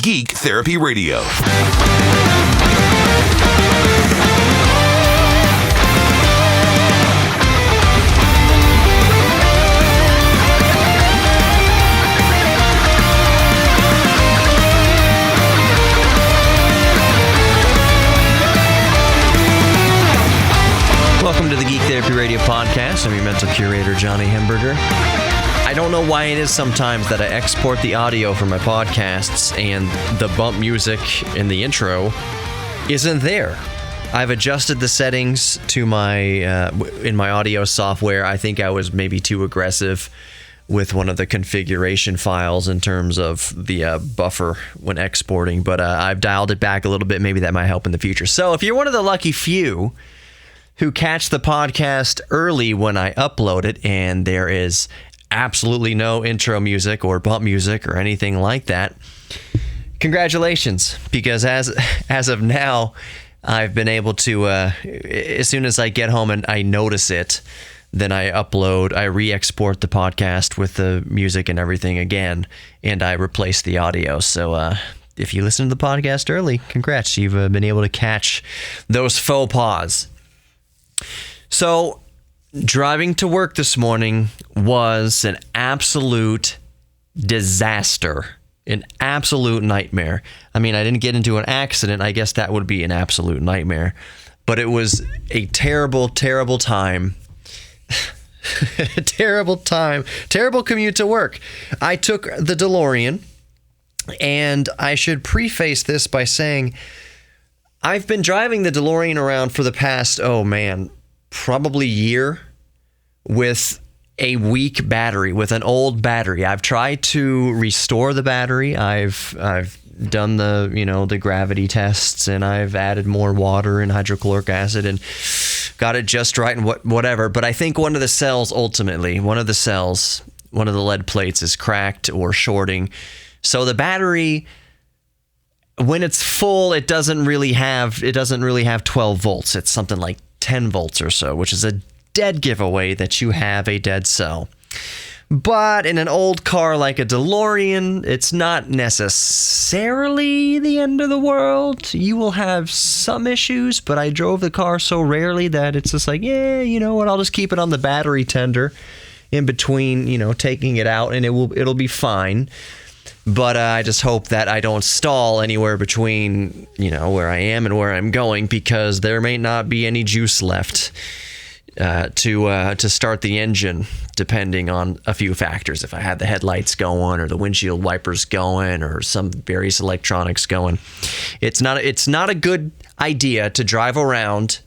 Geek Therapy Radio. Welcome to the Geek Therapy Radio podcast. I'm your mental curator, Johnny Hemberger. I don't know why it is sometimes that I export the audio from my podcasts and the bump music in the intro isn't there. I've adjusted the settings to my in my audio software. I think I was maybe too aggressive with one of the configuration files in terms of the buffer when exporting, but I've dialed it back a little bit. Maybe that might help in the future. So if you're one of the lucky few who catch the podcast early when I upload it and there is absolutely no intro music or bump music or anything like that, congratulations, because as of now, I've been able to, as soon as I get home and I notice it, then I re-export the podcast with the music and everything again, and I replace the audio. So if you listen to the podcast early, congrats, you've been able to catch those faux pas. So, driving to work this morning was an absolute disaster, an absolute nightmare. I mean, I didn't get into an accident. I guess that would be an absolute nightmare. But it was a terrible, terrible time. Terrible commute to work. I took the Delorean, and I should preface this by saying I've been driving the Delorean around for the past, probably year with a weak battery, with an old battery. I've tried to restore the battery. I've done the gravity tests, and I've added more water and hydrochloric acid and got it just right and whatever. But I think one of the lead plates is cracked or shorting. So the battery, when it's full, it doesn't really have 12 volts. It's something like 10 volts or so, which is a dead giveaway that you have a dead cell. But in an old car like a DeLorean, it's not necessarily the end of the world. You will have some issues, but I drove the car so rarely that it's just like, yeah, you know what, I'll just keep it on the battery tender in between, taking it out, and it'll be fine. But I just hope that I don't stall anywhere between, where I am and where I'm going, because there may not be any juice left to start the engine, depending on a few factors. If I had the headlights going, or the windshield wipers going, or some various electronics going, it's not a good idea to drive around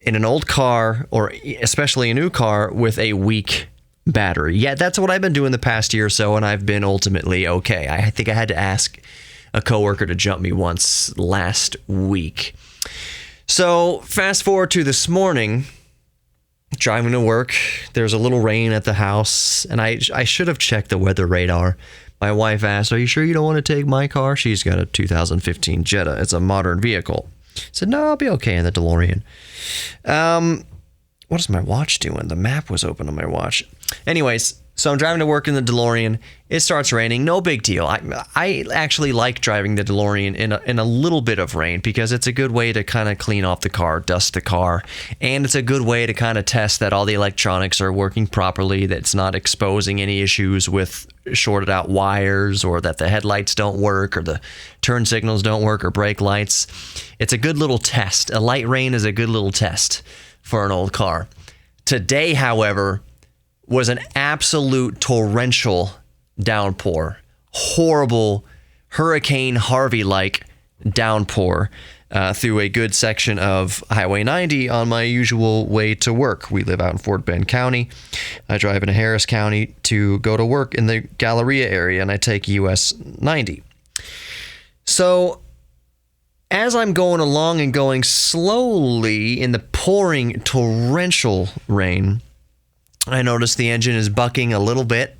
in an old car, or especially a new car, with a weak battery. Yeah, that's what I've been doing the past year or so, and I've been ultimately okay. I think I had to ask a coworker to jump me once last week. So fast forward to this morning, driving to work. There's a little rain at the house, and I should have checked the weather radar. My wife asked, "Are you sure you don't want to take my car?" She's got a 2015 Jetta. It's a modern vehicle. I said, "No, I'll be okay in the DeLorean." What is my watch doing? The map was open on my watch. Anyways, so I'm driving to work in the DeLorean. It starts raining. No big deal. I actually like driving the DeLorean in a little bit of rain, because it's a good way to kind of clean off the car, dust the car, and it's a good way to kind of test that all the electronics are working properly, that it's not exposing any issues with shorted out wires, or that the headlights don't work, or the turn signals don't work, or brake lights. It's a good little test. A light rain is a good little test for an old car. Today, however, was an absolute torrential downpour. Horrible Hurricane Harvey-like downpour through a good section of Highway 90 on my usual way to work. We live out in Fort Bend County. I drive into Harris County to go to work in the Galleria area, and I take US 90. So as I'm going along and going slowly in the pouring torrential rain, I notice the engine is bucking a little bit,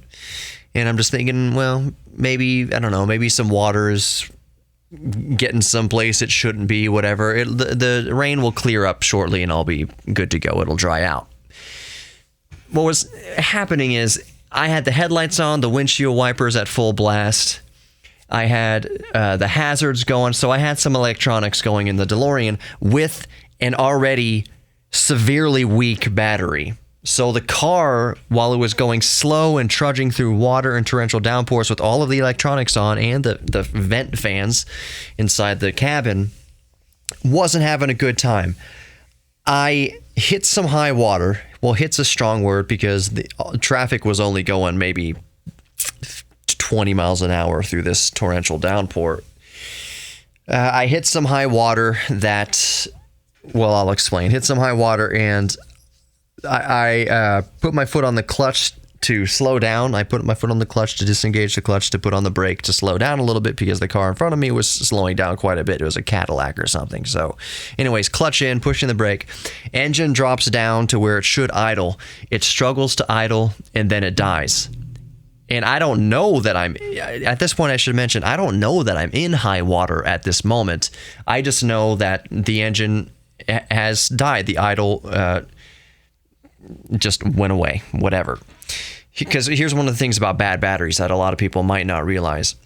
and I'm just thinking, well, maybe some water is getting someplace it shouldn't be, whatever. The rain will clear up shortly, and I'll be good to go. It'll dry out. What was happening is I had the headlights on, the windshield wipers at full blast. I had the hazards going, so I had some electronics going in the DeLorean with an already severely weak battery. So the car, while it was going slow and trudging through water and torrential downpours with all of the electronics on and the vent fans inside the cabin, wasn't having a good time. I hit some high water. Well, hit's a strong word because the traffic was only going maybe 20 miles an hour through this torrential downpour. I hit some high water that, well, I'll explain. Hit some high water, and I put my foot on the clutch to slow down. I put my foot on the clutch to disengage the clutch to put on the brake to slow down a little bit because the car in front of me was slowing down quite a bit. It was a Cadillac or something. So anyways, clutch in, pushing the brake. Engine drops down to where it should idle. It struggles to idle, and then it dies. And I don't know that at this point I should mention, I don't know that I'm in high water at this moment. I just know that the engine has died. The idle just went away, whatever. Because here's one of the things about bad batteries that a lot of people might not realize.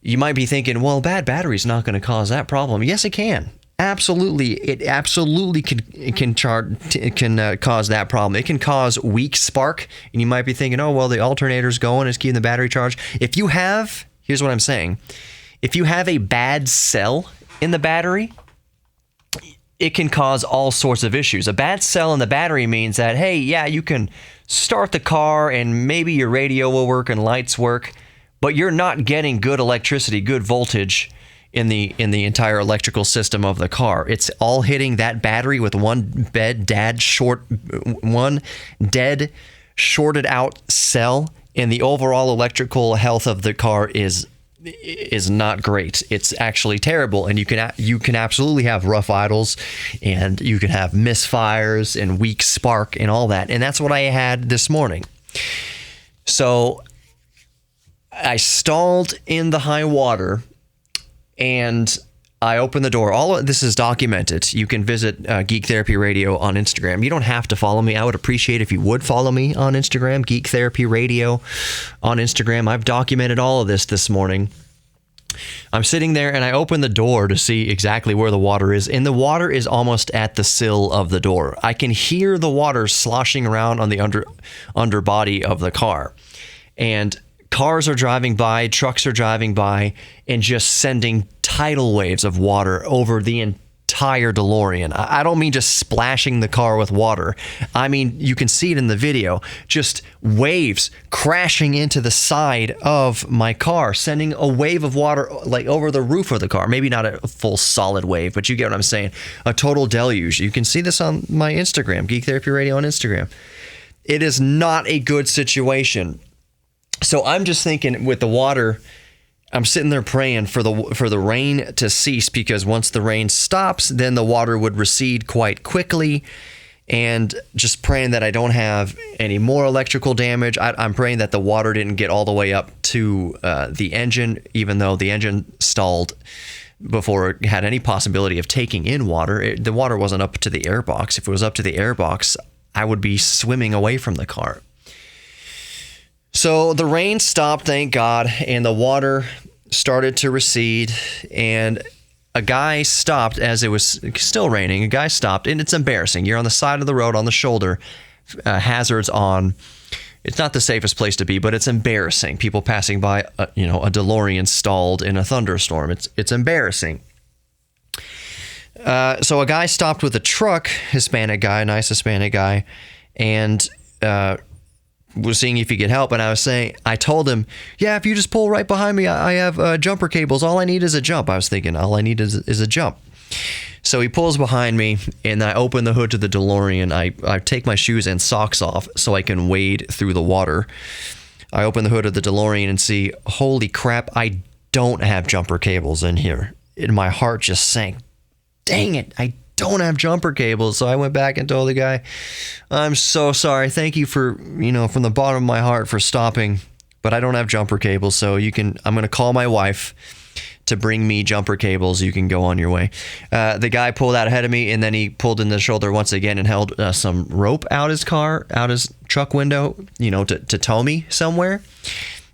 You might be thinking, well, bad battery's not going to cause that problem. Yes, it can. Absolutely. It absolutely can cause that problem. It can cause weak spark. And you might be thinking, oh, well, the alternator's going, it's keeping the battery charged. Here's what I'm saying. If you have a bad cell in the battery, it can cause all sorts of issues. A bad cell in the battery means that, hey, yeah, you can start the car and maybe your radio will work and lights work, but you're not getting good electricity, good voltage in the entire electrical system of the car. It's all hitting that battery with one dead shorted out cell, and the overall electrical health of the car is not great. It's actually terrible, and you can absolutely have rough idles, and you can have misfires and weak spark and all that. And that's what I had this morning. So I stalled in the high water, and I opened the door. All of this is documented. You can visit Geek Therapy Radio on Instagram. You don't have to follow me. I would appreciate if you would follow me on Instagram, Geek Therapy Radio on Instagram. I've documented all of this morning. I'm sitting there, and I open the door to see exactly where the water is, and the water is almost at the sill of the door. I can hear the water sloshing around on the underbody of the car, and cars are driving by, trucks are driving by, and just sending tidal waves of water over the entire DeLorean. I don't mean just splashing the car with water. I mean, you can see it in the video, just waves crashing into the side of my car, sending a wave of water like over the roof of the car. Maybe not a full solid wave, but you get what I'm saying. A total deluge. You can see this on my Instagram, Geek Therapy Radio on Instagram. It is not a good situation. So I'm just thinking with the water, I'm sitting there praying for the rain to cease, because once the rain stops, then the water would recede quite quickly, and just praying that I don't have any more electrical damage. I'm praying that the water didn't get all the way up to the engine, even though the engine stalled before it had any possibility of taking in water. The water wasn't up to the airbox. If it was up to the airbox, I would be swimming away from the car. So the rain stopped, thank God, and the water started to recede, and a guy stopped as it was still raining. A guy stopped, and it's embarrassing. You're on the side of the road on the shoulder, hazards on. It's not the safest place to be, but it's embarrassing. People passing by, a DeLorean stalled in a thunderstorm. It's embarrassing. So a guy stopped with a truck, Hispanic guy, nice Hispanic guy, and was seeing if he could help. And I told him, yeah, if you just pull right behind me, I have jumper cables. All I need is a jump. I was thinking, all I need is a jump. So he pulls behind me, and I open the hood to the DeLorean. I take my shoes and socks off so I can wade through the water. I open the hood of the DeLorean and see, holy crap, I don't have jumper cables in here. And my heart just sank. Dang it, I don't have jumper cables. So I went back and told the guy, I'm so sorry. Thank you for, from the bottom of my heart for stopping, but I don't have jumper cables. So I'm going to call my wife to bring me jumper cables. You can go on your way. The guy pulled out ahead of me, and then he pulled in the shoulder once again and held some rope out his truck window, to tow me somewhere.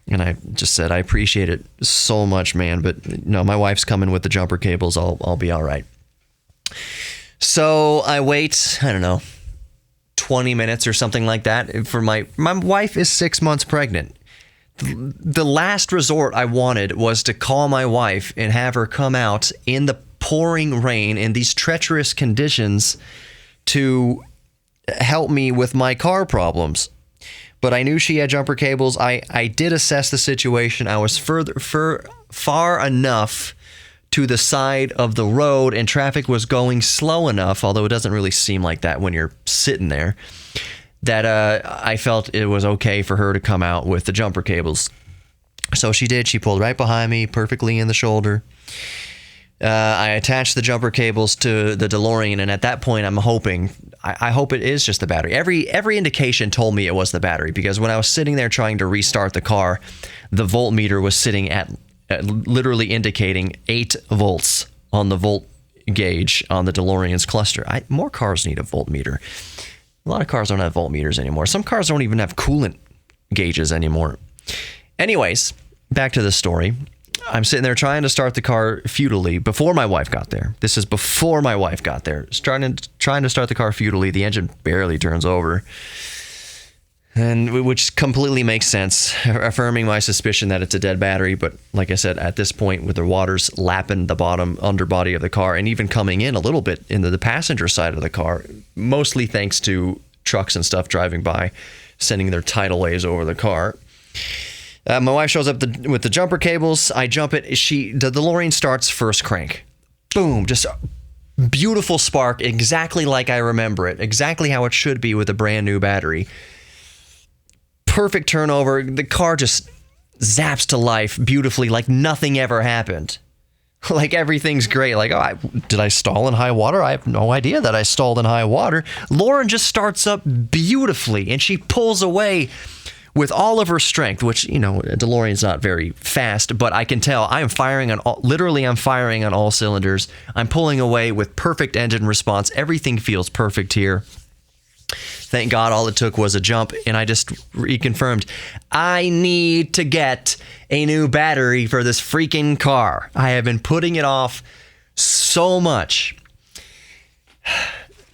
And I just said, I appreciate it so much, man. But no, my wife's coming with the jumper cables. I'll be all right. So I wait, I don't know, 20 minutes or something like that. For my wife is 6 months pregnant. The last resort I wanted was to call my wife and have her come out in the pouring rain in these treacherous conditions to help me with my car problems. But I knew she had jumper cables. I did assess the situation. I was far enough to the side of the road, and traffic was going slow enough, although it doesn't really seem like that when you're sitting there, that I felt it was okay for her to come out with the jumper cables. So she did. She pulled right behind me, perfectly in the shoulder. I attached the jumper cables to the DeLorean, and at that point, I'm hoping, I hope it is just the battery. Every indication told me it was the battery, because when I was sitting there trying to restart the car, the voltmeter was sitting at literally indicating 8 volts on the volt gauge on the DeLorean's cluster. More cars need a voltmeter. A lot of cars don't have voltmeters anymore. Some cars don't even have coolant gauges anymore. Anyways, back to the story. I'm sitting there trying to start the car futilely before my wife got there. This is before my wife got there. Trying to start the car futilely. The engine barely turns over, and which completely makes sense, affirming my suspicion that it's a dead battery. But like I said, at this point, with the waters lapping the bottom underbody of the car and even coming in a little bit into the passenger side of the car, mostly thanks to trucks and stuff driving by, sending their tidal waves over the car. My wife shows up with the jumper cables. I jump it. The DeLorean starts first crank. Boom. Just a beautiful spark, exactly like I remember it. Exactly how it should be with a brand new battery. Perfect turnover. The car just zaps to life beautifully, like nothing ever happened. Like everything's great. Like, did I stall in high water? I have no idea that I stalled in high water. Lauren just starts up beautifully, and she pulls away with all of her strength, which, you know, DeLorean's not very fast, but I can tell I'm firing on all cylinders. I'm pulling away with perfect engine response. Everything feels perfect here. Thank God all it took was a jump, and I just reconfirmed, I need to get a new battery for this freaking car. I have been putting it off so much.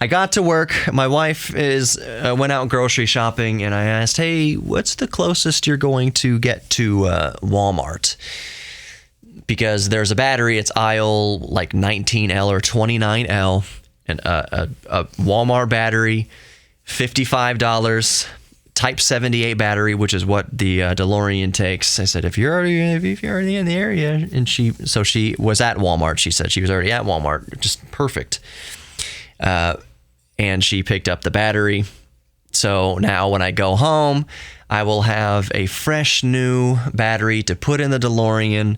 I got to work. My wife went out grocery shopping, and I asked, hey, what's the closest you're going to get to Walmart? Because there's a battery, it's aisle like 19L or 29L, and a Walmart battery, $55, Type 78 battery, which is what the DeLorean takes. I said, if you're already in the area, and she was at Walmart. She said she was already at Walmart, just perfect. And she picked up the battery. So now when I go home, I will have a fresh new battery to put in the DeLorean,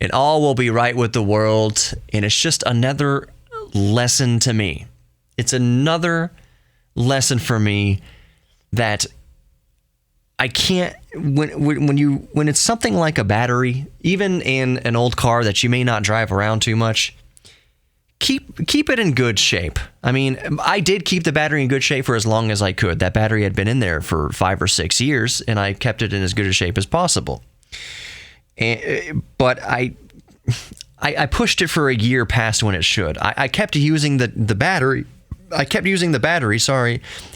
and all will be right with the world. And it's just another lesson to me. It's another lesson for me that I can't, when it's something like a battery, even in an old car that you may not drive around too much, keep it in good shape. I mean, I did keep the battery in good shape for as long as I could. That battery had been in there for 5 or 6 years, and I kept it in as good a shape as possible. But I pushed it for a year past when it should. I kept using the battery. I kept using the battery,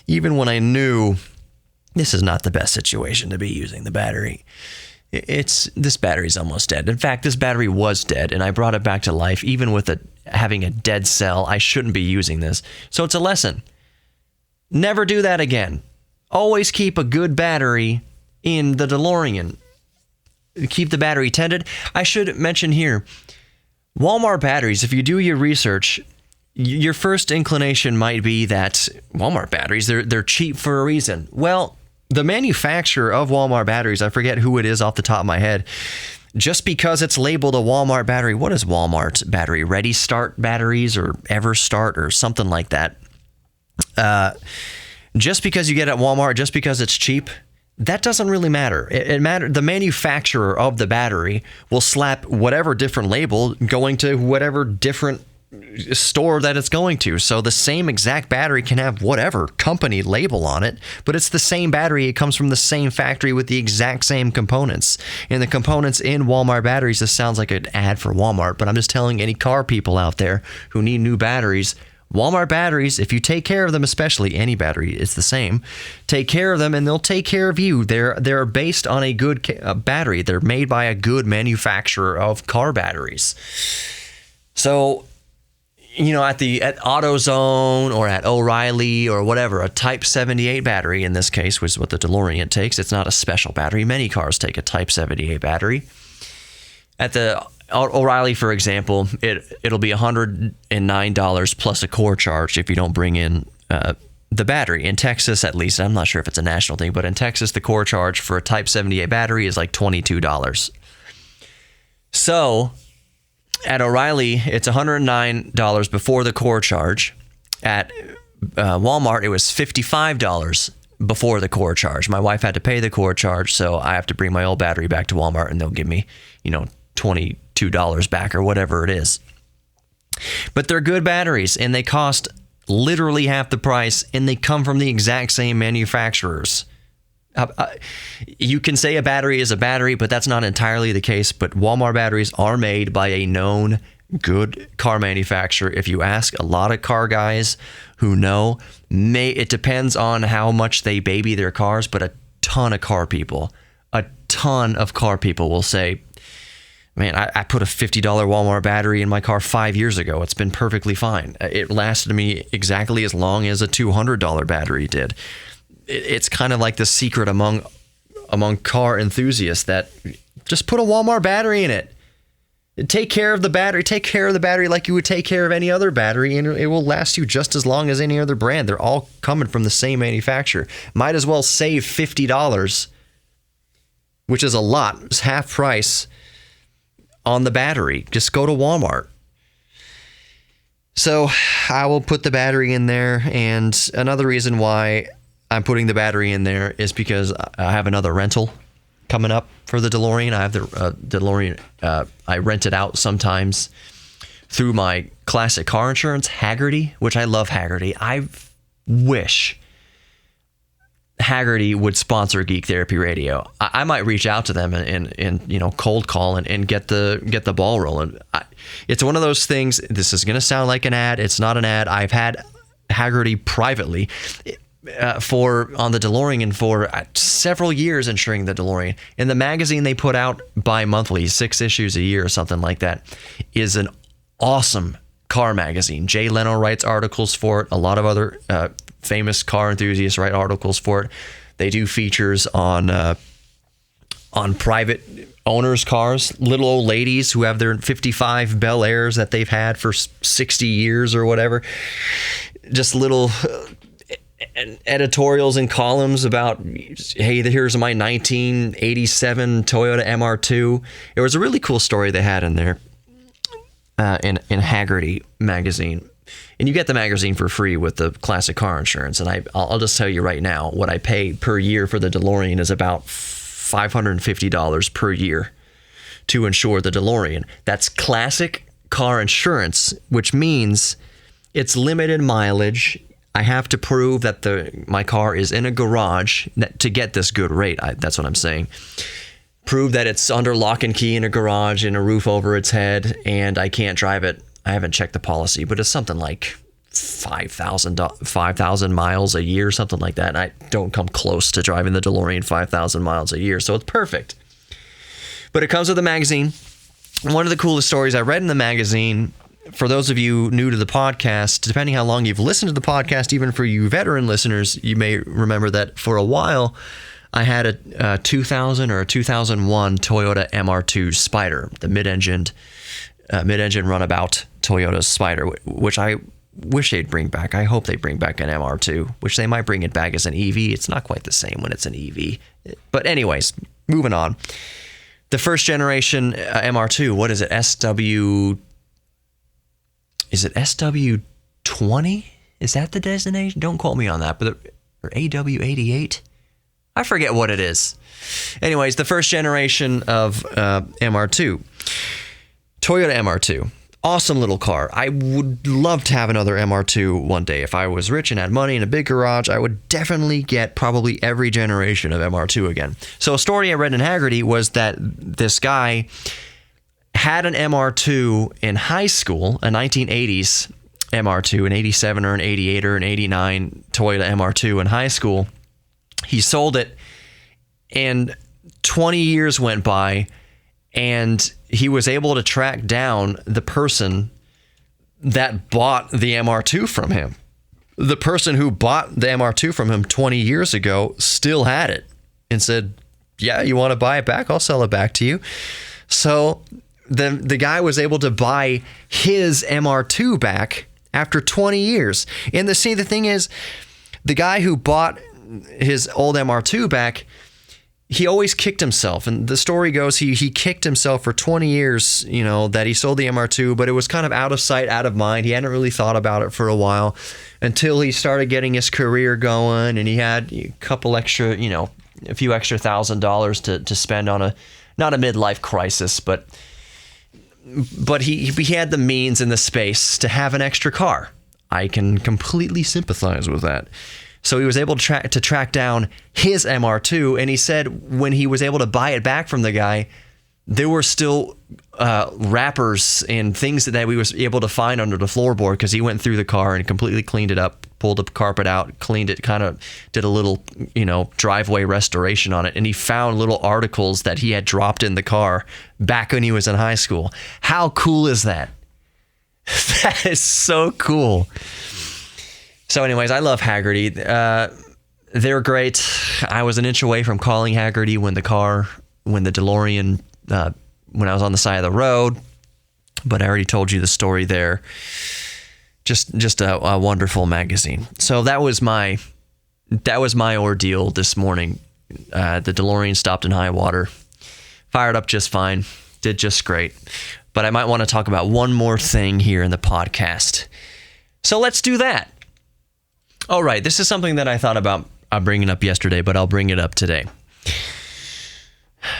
even when I knew this is not the best situation to be using the battery. This battery's almost dead. In fact, this battery was dead, and I brought it back to life. Even with having a dead cell, I shouldn't be using this. So it's a lesson. Never do that again. Always keep a good battery in the DeLorean. Keep the battery tended. I should mention here, Walmart batteries, if you do your research, your first inclination might be that Walmart batteries, they're cheap for a reason. Well, the manufacturer of Walmart batteries, I forget who it is off the top of my head, just because it's labeled a Walmart battery, what is Walmart battery? Ready Start batteries or Ever Start or something like that. Just because you get it at Walmart, just because it's cheap, that doesn't really matter. It matters. The manufacturer of the battery will slap whatever different label going to whatever different store that it's going to. So the same exact battery can have whatever company label on it, but it's the same battery. It comes from the same factory with the exact same components. And the components in Walmart batteries, this sounds like an ad for Walmart, but I'm just telling any car people out there who need new batteries, Walmart batteries, if you take care of them, especially any battery, it's the same. Take care of them and they'll take care of you. They're based on a good battery. They're made by a good manufacturer of car batteries. So, at AutoZone or at O'Reilly or whatever, a Type 78 battery in this case, which is what the Delorean takes. It's not a special battery. Many cars take a Type 78 battery. At the O'Reilly, for example, it'll be $109 plus a core charge if you don't bring in the battery. In Texas, at least, I'm not sure if it's a national thing, but in Texas, the core charge for a Type 78 battery is like $22. So at O'Reilly, it's $109 before the core charge. At Walmart, it was $55 before the core charge. My wife had to pay the core charge, so I have to bring my old battery back to Walmart, and they'll give me, $22 back or whatever it is. But they're good batteries, and they cost literally half the price, and they come from the exact same manufacturers. You can say a battery is a battery, but that's not entirely the case. But Walmart batteries are made by a known good car manufacturer. If you ask a lot of car guys who know, it depends on how much they baby their cars, but a ton of car people will say, man, I put a $50 Walmart battery in my car 5 years ago. It's been perfectly fine. It lasted me exactly as long as a $200 battery did. It's kind of like the secret among car enthusiasts that just put a Walmart battery in it. Take care of the battery. Take care of the battery like you would take care of any other battery, and it will last you just as long as any other brand. They're all coming from the same manufacturer. Might as well save $50, which is a lot. It's half price on the battery. Just go to Walmart. So I will put the battery in there, and another reason why I'm putting the battery in there is because I have another rental coming up for the DeLorean. I have the DeLorean. I rent it out sometimes through my classic car insurance, Hagerty, which I love Hagerty. I wish Hagerty would sponsor Geek Therapy Radio. I might reach out to them and cold call and get the ball rolling. It's one of those things. This is going to sound like an ad. It's not an ad. I've had Hagerty privately on the DeLorean for several years, insuring the DeLorean. And the magazine they put out bi-monthly, 6 issues a year or something like that, is an awesome car magazine. Jay Leno writes articles for it. A lot of other famous car enthusiasts write articles for it. They do features on private owners' cars, little old ladies who have their 55 Bel Airs that they've had for 60 years or whatever. Just little editorials and columns about, hey, here's my 1987 Toyota MR2. It was a really cool story they had in there in Hagerty magazine. And you get the magazine for free with the classic car insurance. And I'll just tell you right now, what I pay per year for the DeLorean is about $550 per year to insure the DeLorean. That's classic car insurance, which means it's limited mileage. I have to prove that my car is in a garage to get this good rate. That's what I'm saying. Prove that it's under lock and key in a garage and a roof over its head, and I can't drive it. I haven't checked the policy, but it's something like 5,000 miles a year, something like that. And I don't come close to driving the DeLorean 5,000 miles a year, so it's perfect. But it comes with a magazine. One of the coolest stories I read in the magazine, for those of you new to the podcast, depending how long you've listened to the podcast, even for you veteran listeners, you may remember that for a while I had a 2000 or a 2001 Toyota MR2 Spider, the mid-engine runabout Toyota Spider, which I wish they'd bring back. I hope they bring back an MR2, which they might bring it back as an EV. It's not quite the same when it's an EV. But anyways, moving on. The first generation MR2, what is it? Is it SW20? Is that the designation? Don't quote me on that. Or AW88? I forget what it is. Anyways, the first generation of MR2. Toyota MR2. Awesome little car. I would love to have another MR2 one day. If I was rich and had money in a big garage, I would definitely get probably every generation of MR2 again. So a story I read in Haggerty was that this guy had an MR2 in high school, a 1980s MR2, an 87 or an 88 or an 89 Toyota MR2 in high school. He sold it, and 20 years went by, and he was able to track down the person that bought the MR2 from him. The person who bought the MR2 from him 20 years ago still had it and said, yeah, you want to buy it back? I'll sell it back to you. So the guy was able to buy his MR2 back after 20 years. And the thing is, the guy who bought his old MR2 back, he always kicked himself. And the story goes, he kicked himself for 20 years, that he sold the MR2, but it was kind of out of sight, out of mind. He hadn't really thought about it for a while until he started getting his career going, and he had a couple extra, a few extra $1,000 to spend on not a midlife crisis, but he had the means and the space to have an extra car. I can completely sympathize with that. So he was able to track down his MR2, and he said when he was able to buy it back from the guy, there were still wrappers and things that we was able to find under the floorboard, because he went through the car and completely cleaned it up, pulled the carpet out, cleaned it, kind of did a little, driveway restoration on it, and he found little articles that he had dropped in the car back when he was in high school. How cool is that? That is so cool. So anyways, I love Haggerty. They're great. I was an inch away from calling Haggerty when the DeLorean, when I was on the side of the road, but I already told you the story there. Just a wonderful magazine. So that was my ordeal this morning. The DeLorean stopped in high water, fired up just fine, did just great. But I might want to talk about one more thing here in the podcast. So let's do that. All right, this is something that I thought about bringing up yesterday, but I'll bring it up today.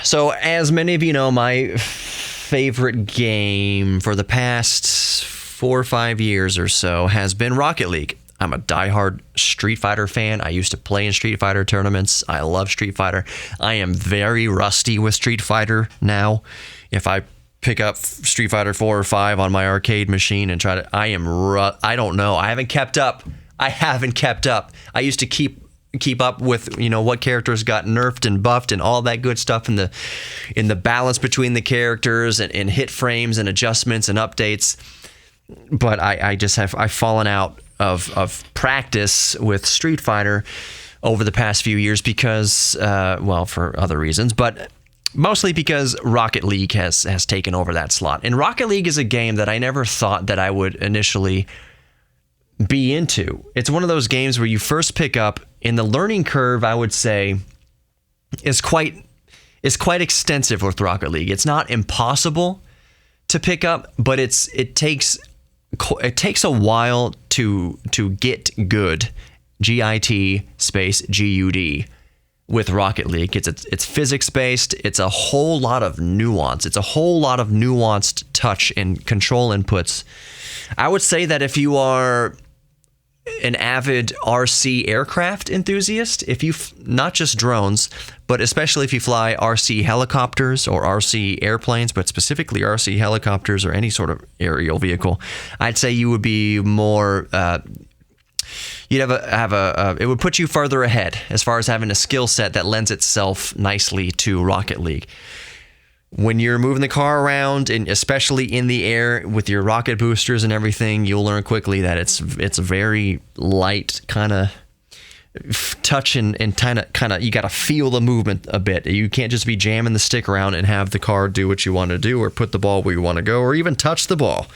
So, as many of you know, my favorite game for the past 4 or 5 years or so has been Rocket League. I'm a diehard Street Fighter fan. I used to play in Street Fighter tournaments. I love Street Fighter. I am very rusty with Street Fighter now. If I pick up Street Fighter 4 or 5 on my arcade machine and try to, I don't know. I haven't kept up. I used to keep up with, what characters got nerfed and buffed and all that good stuff in the balance between the characters and hit frames and adjustments and updates. But I've fallen out of practice with Street Fighter over the past few years because, for other reasons, but mostly because Rocket League has taken over that slot. And Rocket League is a game that I never thought that I would initially be into. It's one of those games where you first pick up, and the learning curve, I would say, is quite extensive with Rocket League. It's not impossible to pick up, but it takes a while to get good. GIT space GUD with Rocket League. It's physics based. It's a whole lot of nuance. It's a whole lot of nuanced touch and control inputs. I would say that if you are an avid RC aircraft enthusiast, if you not just drones, but especially if you fly RC helicopters or RC airplanes, but specifically RC helicopters or any sort of aerial vehicle, I'd say you would be more. You'd it would put you further ahead as far as having a skill set that lends itself nicely to Rocket League. When you're moving the car around, and especially in the air with your rocket boosters and everything, you'll learn quickly that it's a very light kind of touch and kind of you got to feel the movement a bit. You can't just be jamming the stick around and have the car do what you want to do, or put the ball where you want to go, or even touch the ball.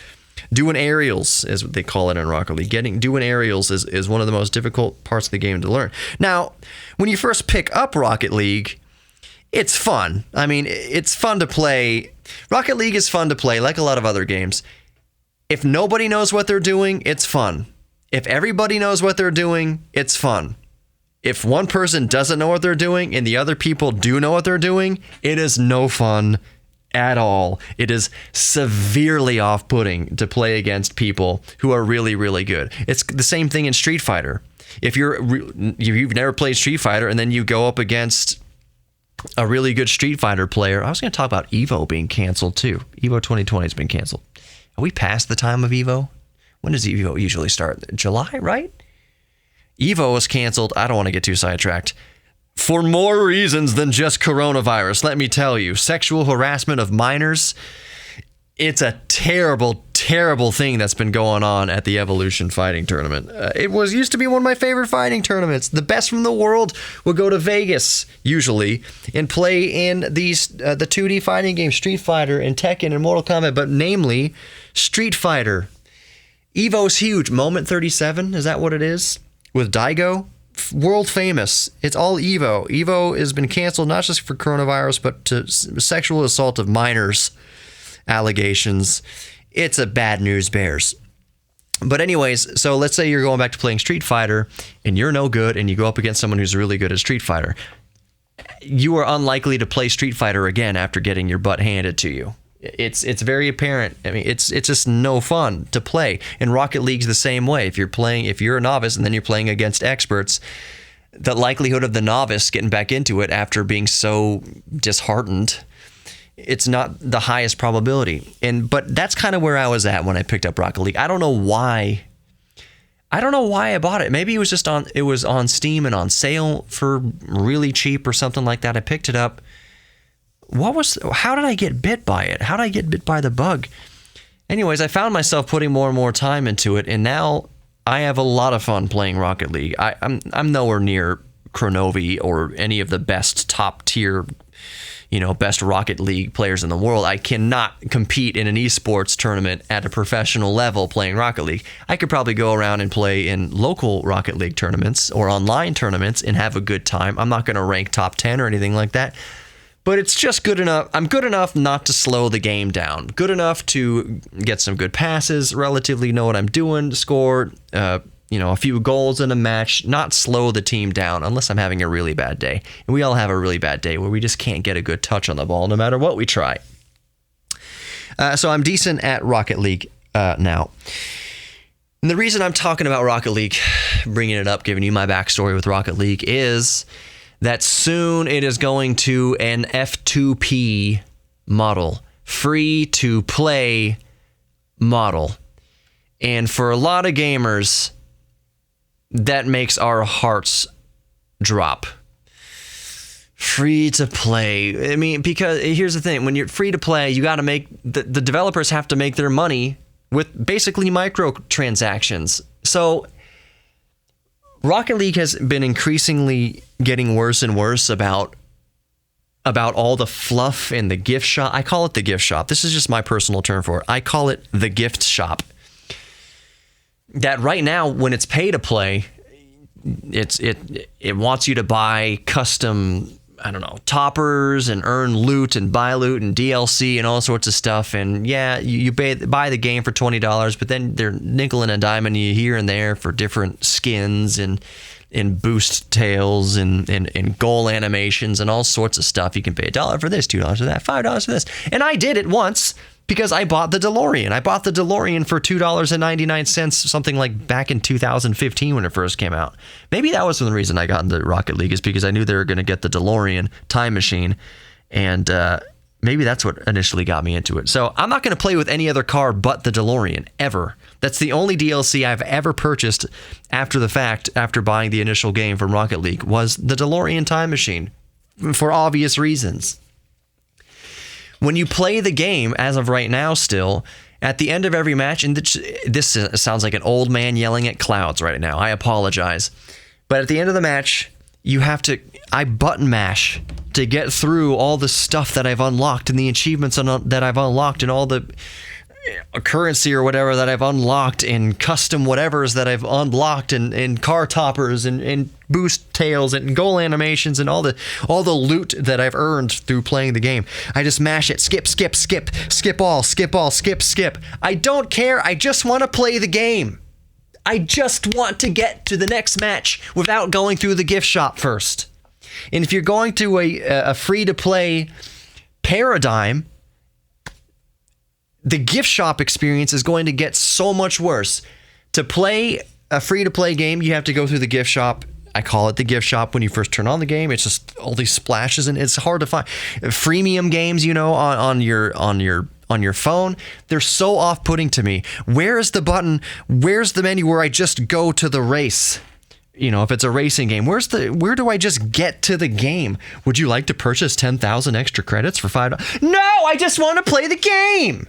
Doing aerials is what they call it in Rocket League. Doing aerials is one of the most difficult parts of the game to learn. Now, when you first pick up Rocket League, it's fun. I mean, it's fun to play. Rocket League is fun to play, like a lot of other games. If nobody knows what they're doing, it's fun. If everybody knows what they're doing, it's fun. If one person doesn't know what they're doing and the other people do know what they're doing, it is no fun at all. It is severely off-putting to play against people who are really, really good. It's the same thing in Street Fighter. If you've never played Street Fighter and then you go up against a really good Street Fighter player. I was going to talk about Evo being canceled too. Evo 2020 has been canceled. Are we past the time of Evo? When does Evo usually start? July, right? Evo was canceled. I don't want to get too sidetracked. For more reasons than just coronavirus, let me tell you. Sexual harassment of minors. It's a terrible, terrible thing that's been going on at the Evolution Fighting Tournament. It used to be one of my favorite fighting tournaments. The best from the world would go to Vegas, usually, and play in these the 2D fighting games, Street Fighter and Tekken and Mortal Kombat, but namely, Street Fighter. Evo's huge. Moment 37, is that what it is? With Daigo? World famous. It's all Evo. Evo has been canceled not just for coronavirus, but to sexual assault of minors allegations. It's a bad news bears. But anyways, so let's say you're going back to playing Street Fighter and you're no good and you go up against someone who's really good at Street Fighter. You are unlikely to play Street Fighter again after getting your butt handed to you. It's very apparent. I mean, it's just no fun to play. And Rocket League's the same way. If you're a novice and then you're playing against experts, the likelihood of the novice getting back into it after being so disheartened, it's not the highest probability. But that's kind of where I was at when I picked up Rocket League. I don't know why I bought it. Maybe it was on Steam and on sale for really cheap or something like that. I picked it up. How did I get bit by it? How did I get bit by the bug? Anyways, I found myself putting more and more time into it, and now I have a lot of fun playing Rocket League. I'm nowhere near Kronovi or any of the best top tier, best Rocket League players in the world. I cannot compete in an esports tournament at a professional level playing Rocket League. I could probably go around and play in local Rocket League tournaments or online tournaments and have a good time. I'm not going to rank top 10 or anything like that. But it's just good enough. I'm good enough not to slow the game down. Good enough to get some good passes, relatively know what I'm doing, score, a few goals in a match, not slow the team down unless I'm having a really bad day. And we all have a really bad day where we just can't get a good touch on the ball no matter what we try. So I'm decent at Rocket League now. And the reason I'm talking about Rocket League, bringing it up, giving you my backstory with Rocket League is that soon it is going to an F2P model, free to play model. And for a lot of gamers, that makes our hearts drop. Free to play. I mean, because here's the thing, when you're free to play, you got to make the developers have to make their money with basically microtransactions. So Rocket League has been increasingly getting worse and worse about all the fluff and the gift shop. I call it the gift shop. This is just my personal term for it. I call it the gift shop. That right now, when it's pay to play, it wants you to buy custom, toppers and earn loot and buy loot and DLC and all sorts of stuff. And yeah, you buy the game for $20, but then they're nickel and diming you here and there for different skins and boost tails and goal animations and all sorts of stuff. You can pay $1 for this, $2 for that, $5 for this. And I did it once because I bought the Delorean. I bought the Delorean for $2.99, something like back in 2015 when it first came out. Maybe that was the reason I got into Rocket League, is because I knew they were going to get the Delorean time machine, and maybe that's what initially got me into it. So I'm not going to play with any other car but the Delorean, ever. That's the only DLC I've ever purchased after the fact, after buying the initial game from Rocket League, was the Delorean time machine, for obvious reasons. When you play the game, as of right now still, at the end of every match, and this sounds like an old man yelling at clouds right now, I apologize, but at the end of the match, I button mash to get through all the stuff that I've unlocked and the achievements that I've unlocked and all the currency or whatever that I've unlocked and custom whatevers that I've unlocked and car toppers and boost tails and goal animations and all the loot that I've earned through playing the game. I just mash it, skip all, skip. I don't care. I just want to play the game. I just want to get to the next match without going through the gift shop first. And if you're going to a free-to-play paradigm, the gift shop experience is going to get so much worse. To play a free-to-play game, you have to go through the gift shop. I call it the gift shop when you first turn on the game. It's just all these splashes, and it's hard to find. Freemium games, on your phone, they're so off-putting to me. Where is the button? Where's the menu where I just go to the race? If it's a racing game, where do I just get to the game? Would you like to purchase 10,000 extra credits for $5? No, I just want to play the game.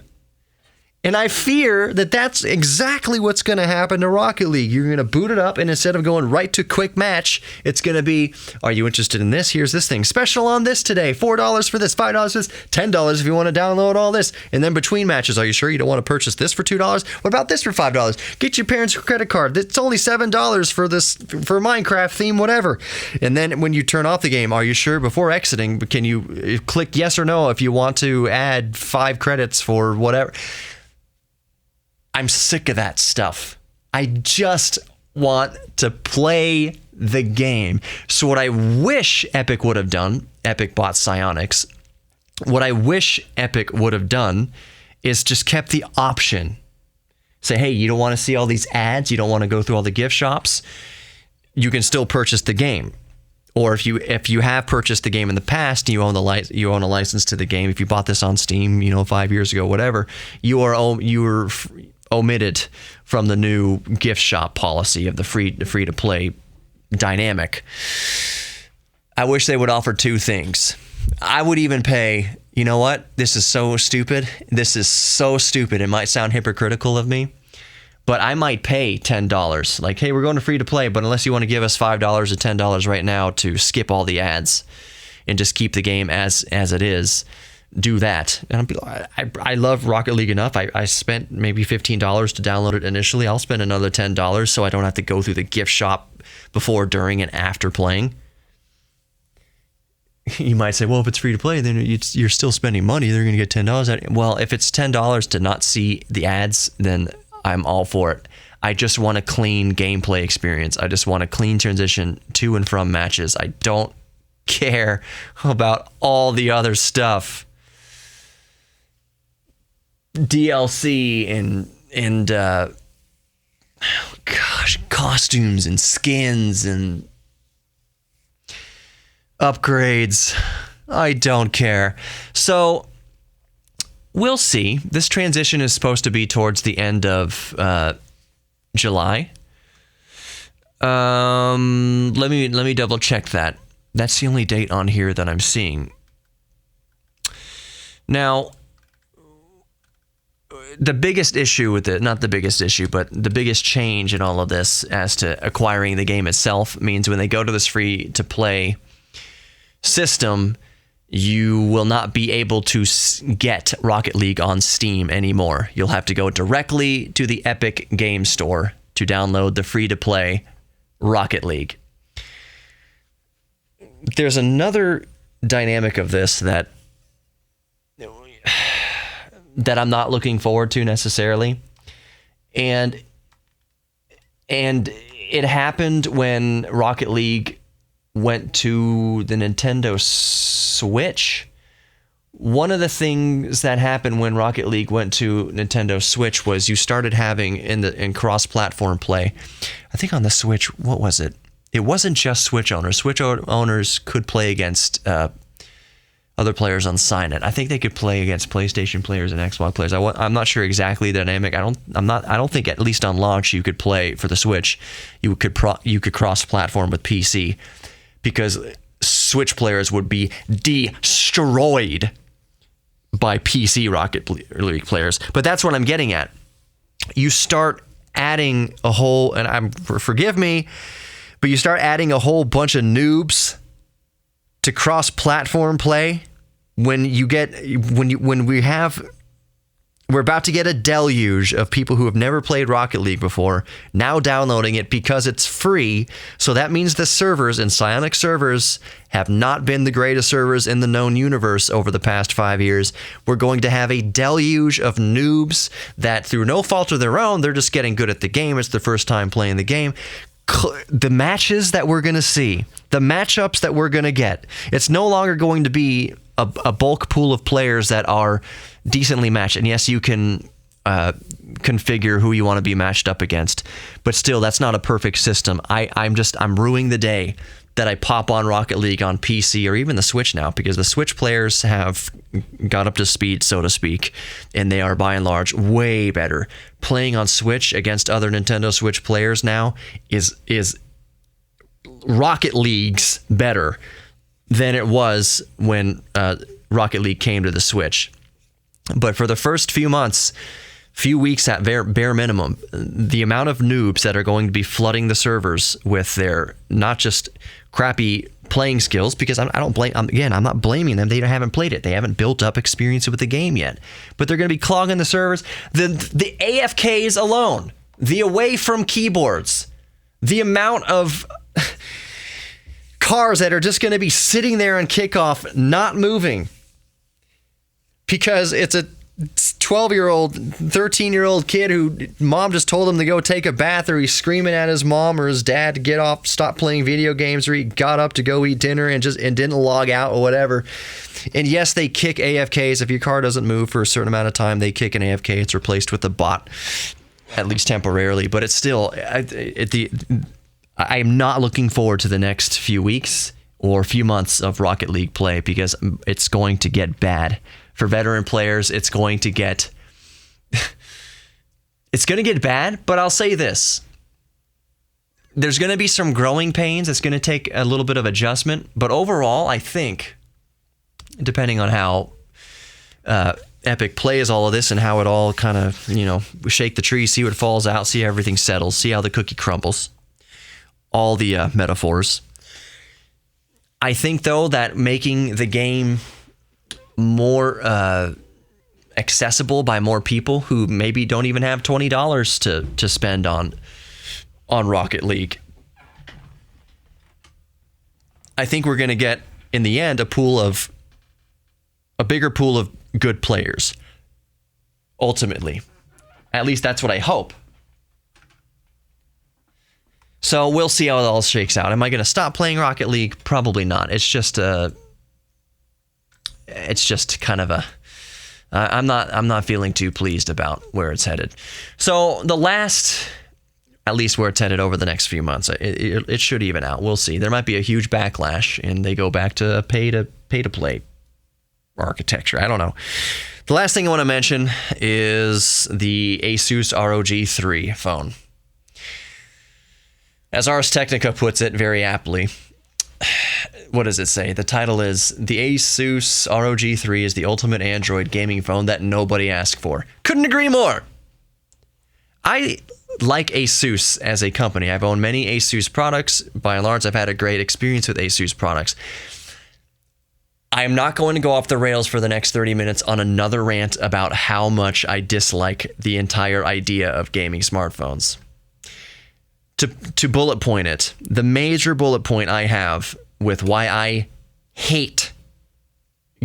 And I fear that that's exactly what's going to happen to Rocket League. You're going to boot it up, and instead of going right to quick match, it's going to be, are you interested in this? Here's this thing. Special on this today. $4 for this, $5 for this, $10 if you want to download all this. And then between matches, are you sure you don't want to purchase this for $2? What about this for $5? Get your parents' credit card. It's only $7 for Minecraft theme, whatever. And then when you turn off the game, are you sure before exiting, can you click yes or no if you want to add 5 credits for whatever? I'm sick of that stuff. I just want to play the game. So what I wish Epic would have done, Epic bought Psyonix, what I wish Epic would have done is just kept the option. Say, hey, you don't want to see all these ads, you don't want to go through all the gift shops, you can still purchase the game. Or if you have purchased the game in the past, you own a license to the game. If you bought this on Steam, 5 years ago, whatever, you were omitted from the new gift shop policy of the free to play dynamic. I wish they would offer 2 things. I would even pay, you know what? This is so stupid. It might sound hypocritical of me, but I might pay $10. Like, hey, we're going to free to play, but unless you want to give us $5 or $10 right now to skip all the ads and just keep the game as it is, do that. And I love Rocket League enough. I spent maybe $15 to download it initially. I'll spend another $10 so I don't have to go through the gift shop before, during, and after playing. You might say, well, if it's free to play, then you're still spending money. They're going to get $10. Well, if it's $10 to not see the ads, then I'm all for it. I just want a clean gameplay experience. I just want a clean transition to and from matches. I don't care about all the other stuff. DLC and costumes and skins and upgrades. I don't care. So we'll see. This transition is supposed to be towards the end of July. Let me double check that. That's the only date on here that I'm seeing. Now, the biggest issue with it, not the biggest issue, but the biggest change in all of this as to acquiring the game itself means when they go to this free-to-play system, you will not be able to get Rocket League on Steam anymore. You'll have to go directly to the Epic Game Store to download the free-to-play Rocket League. There's another dynamic of this that I'm not looking forward to necessarily. And it happened when Rocket League went to the Nintendo Switch. One of the things that happened when Rocket League went to Nintendo Switch was you started having in cross-platform play. I think on the Switch, what was it? It wasn't just Switch owners. Switch owners could play against other players on Signet. I think they could play against PlayStation players and Xbox players. I'm not sure exactly the dynamic. I don't think at least on launch you could play for the Switch. You could cross-platform with PC because Switch players would be destroyed by PC Rocket League players. But that's what I'm getting at. You start adding a whole, and forgive me, but you start adding a whole bunch of noobs to cross-platform play we're about to get a deluge of people who have never played Rocket League before now downloading it because it's free. So that means the servers and Psyonix servers have not been the greatest servers in the known universe over the past 5 years. We're going to have a deluge of noobs that through no fault of their own, they're just getting good at the game. It's their first time playing the game. The matches that we're going to see, the matchups that we're going to get, it's no longer going to be a bulk pool of players that are decently matched. And yes, you can configure who you want to be matched up against, but still, that's not a perfect system. I'm ruining the day that I pop on Rocket League on PC or even the Switch now, because the Switch players have got up to speed, so to speak, and they are by and large way better. Playing on Switch against other Nintendo Switch players now is Rocket League's better than it was when Rocket League came to the Switch. But for the first few weeks at bare minimum, the amount of noobs that are going to be flooding the servers with their not just crappy playing skills, because I'm not blaming them. They haven't played it. They haven't built up experience with the game yet. But they're going to be clogging the servers. The AFKs alone, the away from keyboards, the amount of cars that are just going to be sitting there on kickoff, not moving, because it's a 12-year-old, 13-year-old kid who mom just told him to go take a bath, or he's screaming at his mom or his dad to get off, stop playing video games, or he got up to go eat dinner and didn't log out or whatever. And yes, they kick AFKs. If your car doesn't move for a certain amount of time, they kick an AFK. It's replaced with a bot, at least temporarily. But it's still, I am not looking forward to the next few weeks or few months of Rocket League play, because it's going to get bad. For veteran players, it's going to get bad, but I'll say this. There's going to be some growing pains. It's going to take a little bit of adjustment, but overall, I think, depending on how Epic plays all of this and how it all kind of, shake the tree, see what falls out, see how everything settles, see how the cookie crumbles, all the metaphors. I think, though, that making the game more accessible by more people who maybe don't even have $20 to spend on Rocket League, I think we're going to get, in the end, a bigger pool of good players. Ultimately, at least that's what I hope. So we'll see how it all shakes out. Am I going to stop playing Rocket League? Probably not. It's just kind of I'm not feeling too pleased about where it's headed. So the last, at least where it's headed over the next few months, it should even out. We'll see. There might be a huge backlash and they go back to pay to play architecture. I don't know. The last thing I want to mention is the ASUS ROG 3 phone. As Ars Technica puts it very aptly, what does it say? The title is, "The ASUS ROG 3 is the ultimate Android gaming phone that nobody asked for." Couldn't agree more. I like ASUS as a company. I've owned many ASUS products. By and large, I've had a great experience with ASUS products. I am not going to go off the rails for the next 30 minutes on another rant about how much I dislike the entire idea of gaming smartphones. To bullet point it, the major bullet point I have with why I hate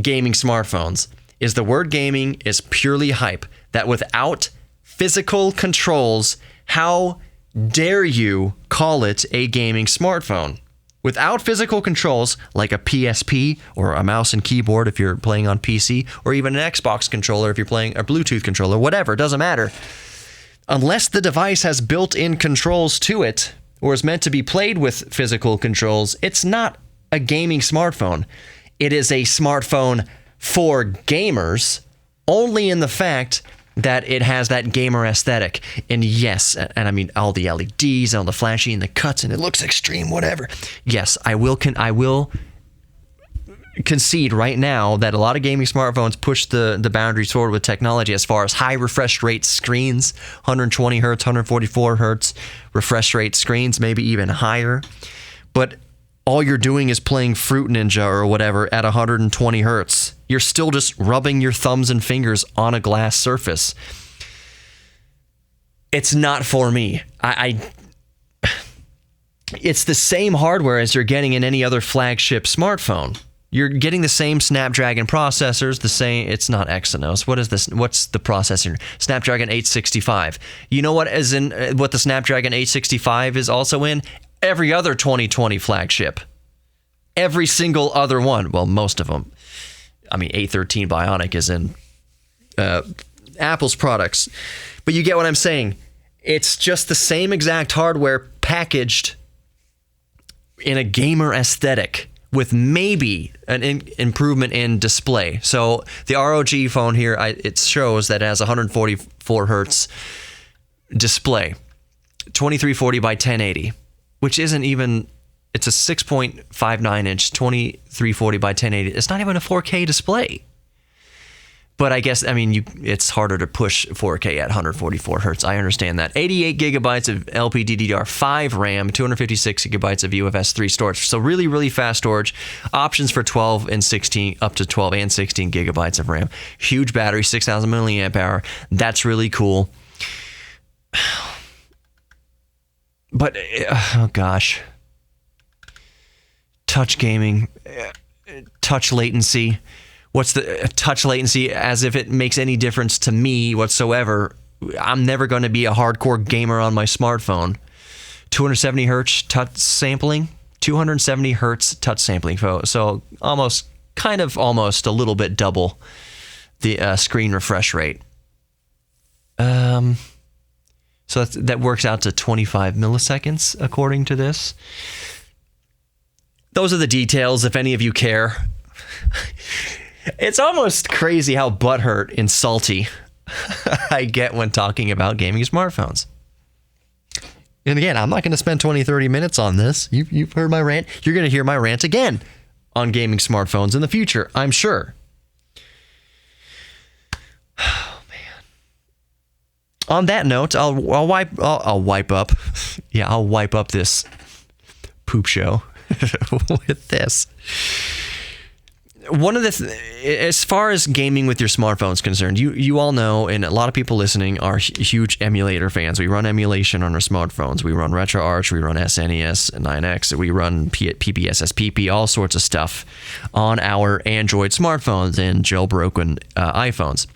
gaming smartphones is the word gaming is purely hype. That without physical controls, how dare you call it a gaming smartphone? Without physical controls, like a PSP or a mouse and keyboard if you're playing on PC, or even an Xbox controller if you're playing a Bluetooth controller, whatever, it doesn't matter. Unless the device has built-in controls to it, or is meant to be played with physical controls, it's not a gaming smartphone. It is a smartphone for gamers, only in the fact that it has that gamer aesthetic. And yes, and I mean all the LEDs, all the flashy and the cuts, and it looks extreme, whatever. Yes, I will concede right now that a lot of gaming smartphones push the boundaries forward with technology as far as high refresh rate screens, 120 hertz, 144 hertz refresh rate screens, maybe even higher. But all you're doing is playing Fruit Ninja or whatever at 120 hertz. You're still just rubbing your thumbs and fingers on a glass surface. It's not for me. It's the same hardware as you're getting in any other flagship smartphone. You're getting the same Snapdragon processors, it's not Exynos. What's the processor? Snapdragon 865. You know what what the Snapdragon 865 is also in? Every other 2020 flagship. Every single other one. Well, most of them. I mean, A13 Bionic is in Apple's products. But you get what I'm saying. It's just the same exact hardware packaged in a gamer aesthetic with maybe an improvement in display. So the ROG phone here, it shows that it has 144 hertz display, 2340 by 1080, which isn't even, it's a 6.59 inch 2340 by 1080. It's not even a 4K display. But I guess, I mean, it's harder to push 4K at 144 hertz. I understand that. 88 gigabytes of LPDDR5 RAM, 256 gigabytes of UFS 3 storage. So really, really fast storage. Options for 12 and 16, up to 12 and 16 gigabytes of RAM. Huge battery, 6,000 milliamp hour. That's really cool. But, oh gosh. Touch gaming, touch latency. What's the touch latency, as if it makes any difference to me whatsoever? I'm never going to be a hardcore gamer on my smartphone. 270 hertz touch sampling, 270 hertz touch sampling. So almost a little bit double the screen refresh rate. So that works out to 25 milliseconds according to this. Those are the details, if any of you care. It's almost crazy how butthurt and salty I get when talking about gaming smartphones. And again, I'm not going to spend 20, 30 minutes on this. You've heard my rant. You're going to hear my rant again on gaming smartphones in the future, I'm sure. Oh, man. On that note, I'll wipe up. Yeah, I'll wipe up this poop show with this. One of as far as gaming with your smartphone is concerned, you all know, and a lot of people listening are huge emulator fans. We run emulation on our smartphones. We run RetroArch, we run SNES, 9X, we run PPSSPP, all sorts of stuff on our Android smartphones and jailbroken iPhones.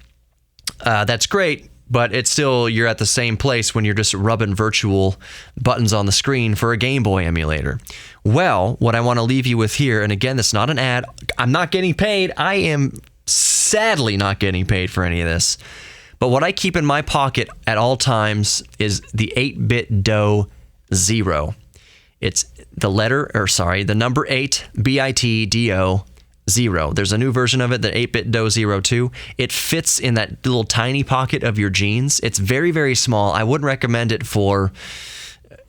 That's great, but it's still, you're at the same place when you're just rubbing virtual buttons on the screen for a Game Boy emulator. Well, what I want to leave you with here, and again, that's not an ad. I'm not getting paid. I am sadly not getting paid for any of this. But what I keep in my pocket at all times is the 8-bit DOE 0. It's the number 8, BITDO 0. There's a new version of it, the 8-bit DOE 02. It fits in that little tiny pocket of your jeans. It's very, very small. I wouldn't recommend it for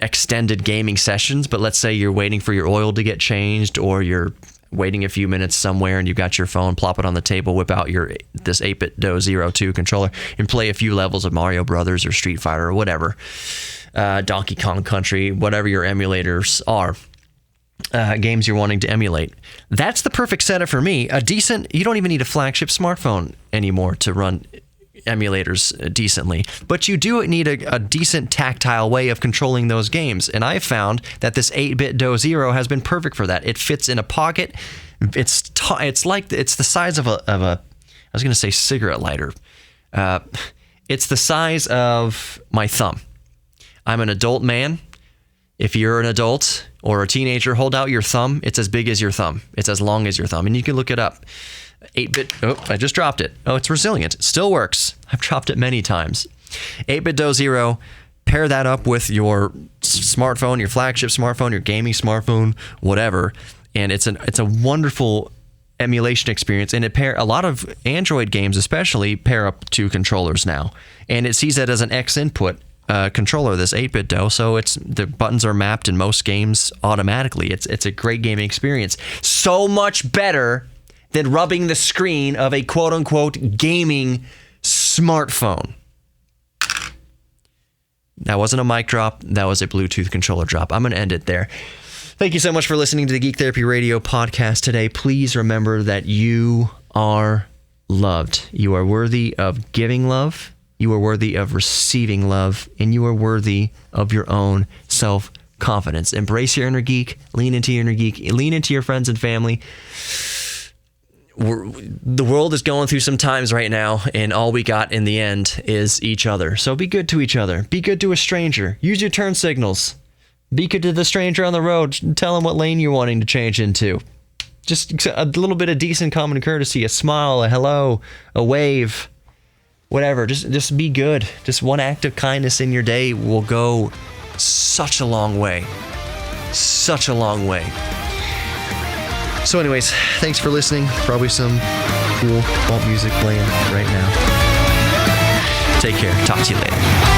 extended gaming sessions, but let's say you're waiting for your oil to get changed, or you're waiting a few minutes somewhere and you've got your phone, plop it on the table, whip out this 8-bit DOE 02 controller and play a few levels of Mario Brothers or Street Fighter or whatever, Donkey Kong Country, whatever your emulators are. Games you're wanting to emulate. That's the perfect setup for me. You don't even need a flagship smartphone anymore to run emulators decently, but you do need a decent tactile way of controlling those games. And I found that this 8-bit DOE 0 has been perfect for that. It fits in a pocket. It's the size of a I was going to say cigarette lighter. It's the size of my thumb. I'm an adult man. If you're an adult or a teenager, hold out your thumb. It's as big as your thumb. It's as long as your thumb. And you can look it up. 8-bit, I just dropped it. Oh, it's resilient. It still works. I've dropped it many times. 8-bit DOE 0, pair that up with your smartphone, your flagship smartphone, your gaming smartphone, whatever, and it's a wonderful emulation experience. And a lot of Android games especially pair up to controllers now. And it sees that as an X input controller, this 8-bit DOE, so the buttons are mapped in most games automatically. It's a great gaming experience. So much better than rubbing the screen of a quote-unquote gaming smartphone. That wasn't a mic drop. That was a Bluetooth controller drop. I'm going to end it there. Thank you so much for listening to the Geek Therapy Radio podcast today. Please remember that you are loved. You are worthy of giving love. You are worthy of receiving love. And you are worthy of your own self-confidence. Embrace your inner geek. Lean into your inner geek. Lean into your friends and family. The world is going through some times right now, and all we got in the end is each other. So be good to each other. Be good to a stranger. Use your turn signals. Be good to the stranger on the road. Tell him what lane you're wanting to change into. just a little bit of decent common courtesy, a smile, a hello, a wave, whatever. Just be good. Just one act of kindness in your day will go such a long way. Such a long way. So anyways, thanks for listening. Probably some cool vault music playing right now. Take care. Talk to you later.